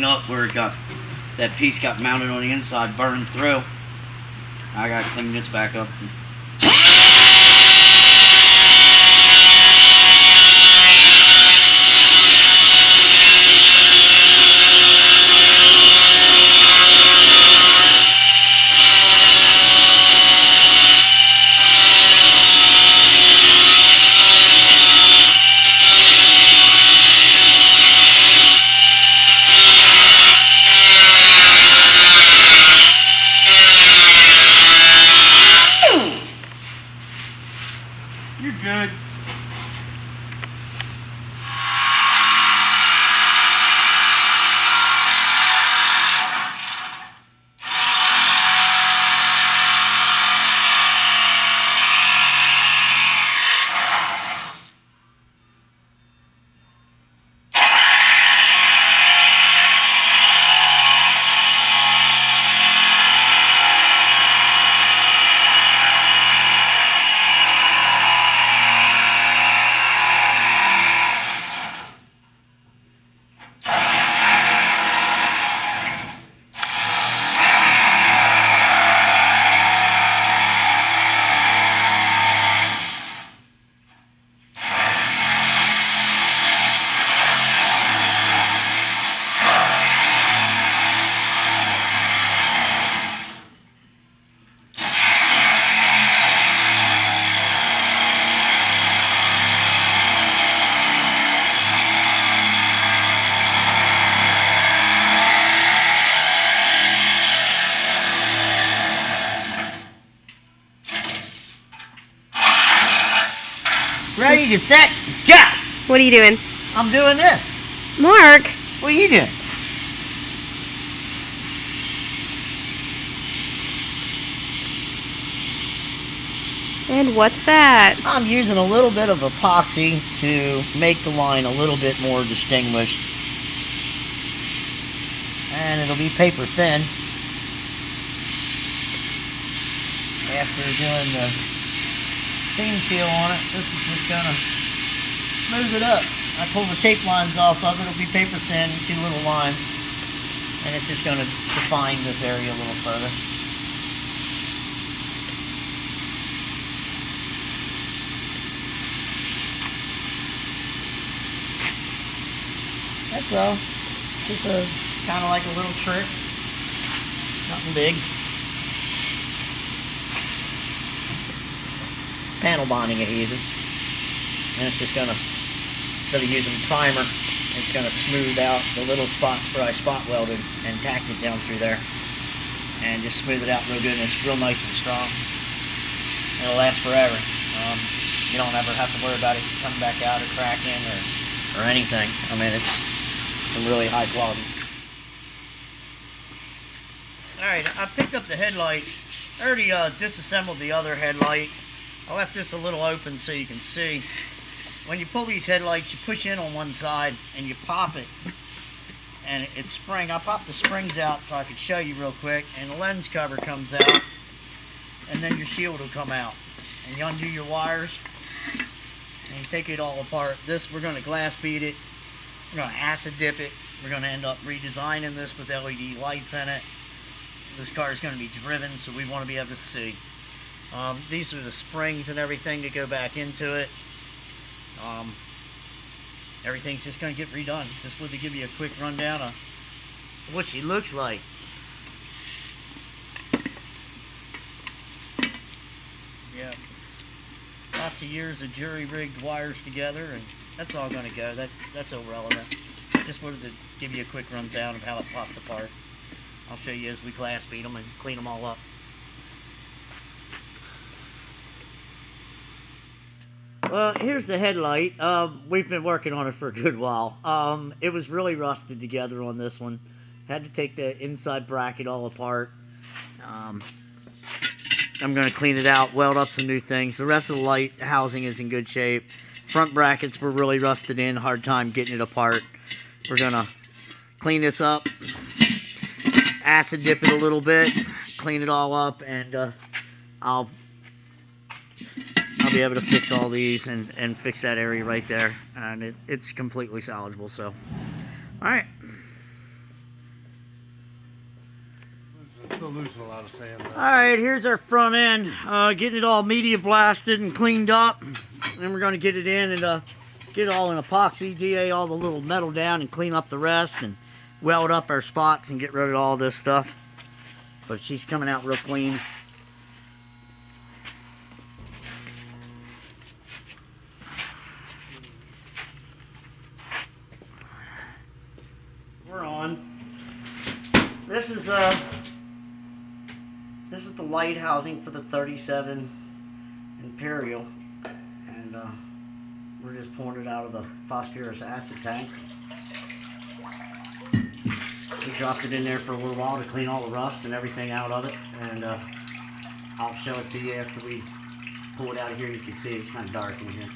up where that piece got mounted on the inside, burned through. I gotta clean this back up. You're good. Ready to set, go! What are you doing? I'm doing this. Mark! What are you doing? And what's that? I'm using a little bit of epoxy to make the line a little bit more distinguished. And it'll be paper thin. After doing the seam seal on it, this is just gonna smooth it up. I pull the tape lines off of it, it'll be paper thin, you see little lines. And it's just gonna define this area a little further. That's all. Just kind of like a little trick. Nothing big. It's panel bonding adhesive. And it's just going to, instead of using primer, it's going to smooth out the little spots where I spot welded and tacked it down through there. And just smooth it out real good, and it's real nice and strong. It'll last forever. You don't ever have to worry about it coming back out or cracking or anything. I mean, it's some really high quality. Alright, I picked up the headlight. I already disassembled the other headlight. I left this a little open so you can see. When you pull these headlights, you push in on one side and you pop it. And it's spring. I popped the springs out so I could show you real quick. And the lens cover comes out. And then your shield will come out. And you undo your wires. And you take it all apart. This, we're going to glass bead it. We're going to acid dip it. We're going to end up redesigning this with LED lights in it. This car is going to be driven, so we want to be able to see. These are the springs and everything that go back into it. Everything's just going to get redone. Just wanted to give you a quick rundown of what she looks like. Yeah. Lots of years of jury-rigged wires together, and that's all going to go. That's irrelevant. Just wanted to give you a quick rundown of how it pops apart. I'll show you as we glass bead them and clean them all up. Well, here's the headlight. We've been working on it for a good while. It was really rusted together on this one. Had to take the inside bracket all apart. I'm going to clean it out, weld up some new things. The rest of the light housing is in good shape. Front brackets were really rusted in, hard time getting it apart. We're going to clean this up, acid dip it a little bit, clean it all up, and I'll be able to fix all these and fix that area right there. And it's completely salvageable, so. Alright. It's still losing a lot of sand. All right, here's our front end. Getting it all media blasted and cleaned up. Then we're going to get it in and get it all in epoxy, DA all the little metal down and clean up the rest and weld up our spots and get rid of all this stuff. But she's coming out real clean. We're on. This is the light housing for the 37 Imperial, and we're just pouring it out of the phosphorus acid tank. We dropped it in there for a little while to clean all the rust and everything out of it, and I'll show it to you after we pull it out of here. You can see it's kind of dark in here.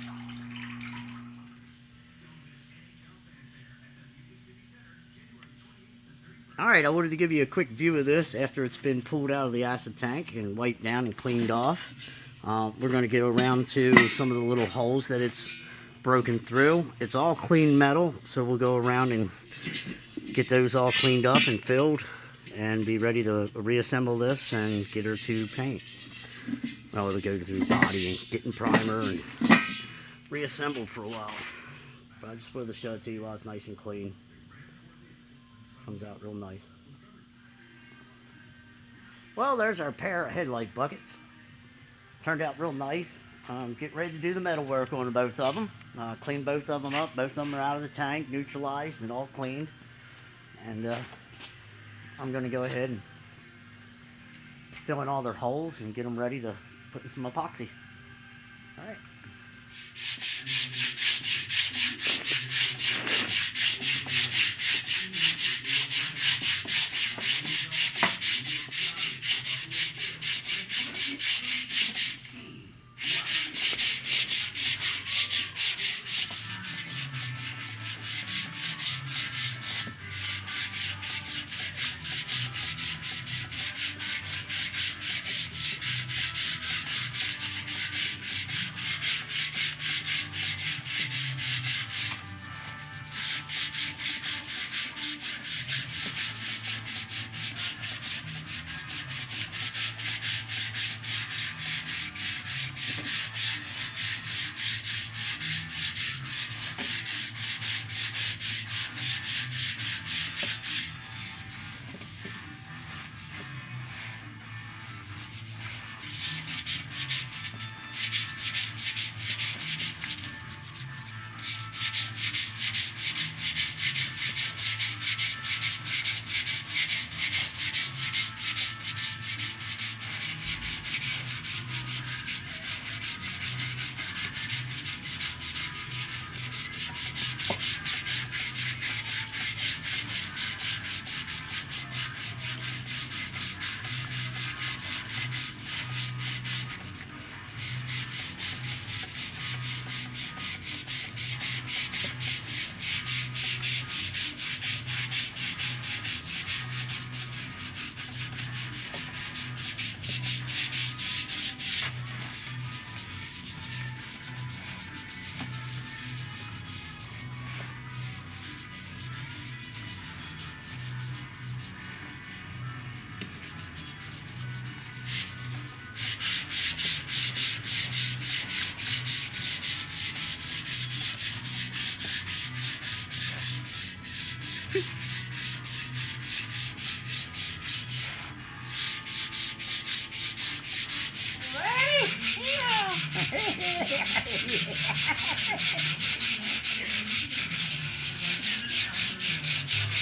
Alright, I wanted to give you a quick view of this after it's been pulled out of the acid tank and wiped down and cleaned off. We're going to get around to some of the little holes that it's broken through. It's all clean metal, so we'll go around and get those all cleaned up and filled and be ready to reassemble this and get her to paint. Well, it'll go through body and getting primer and reassembled for a while. But I just wanted to show it to you while it's nice and clean. Comes out real nice. Well, there's our pair of headlight buckets. Turned out real nice. Get ready to do the metal work on both of them. Clean both of them up. Both of them are out of the tank, neutralized and all cleaned. And I'm going to go ahead and fill in all their holes and get them ready to put in some epoxy. All right.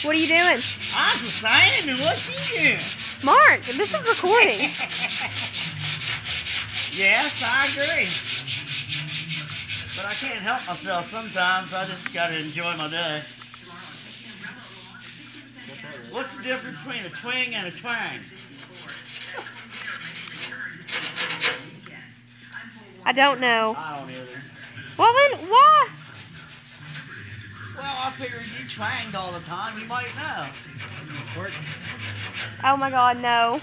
What are you doing? I'm just saying, and what you doing? Mark, this is recording. Yes, I agree. But I can't help myself sometimes. I just gotta enjoy my day. What's the difference between a twing and a twang? I don't know. I don't either. Well then, why? Well, I figured you twanged all the time. You might know. Oh my God, no.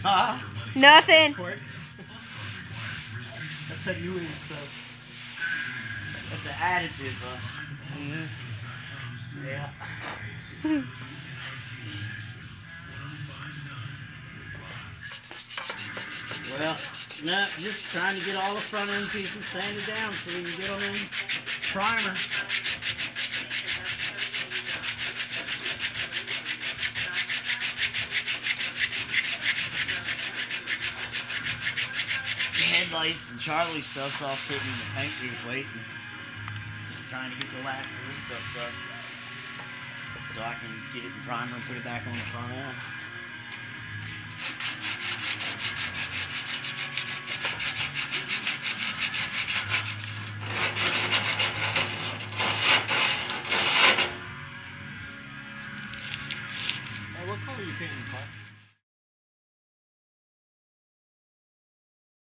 Huh? Nothing. That's a new stuff. That's an additive, Yeah. Well, no, just trying to get all the front end pieces sanded down so we can get them in primer. The headlights and Charlie stuff's all sitting in the paint booth waiting. Just trying to get the last of this stuff done so I can get it in primer and put it back on the front end. Hey, what color are you painting the car?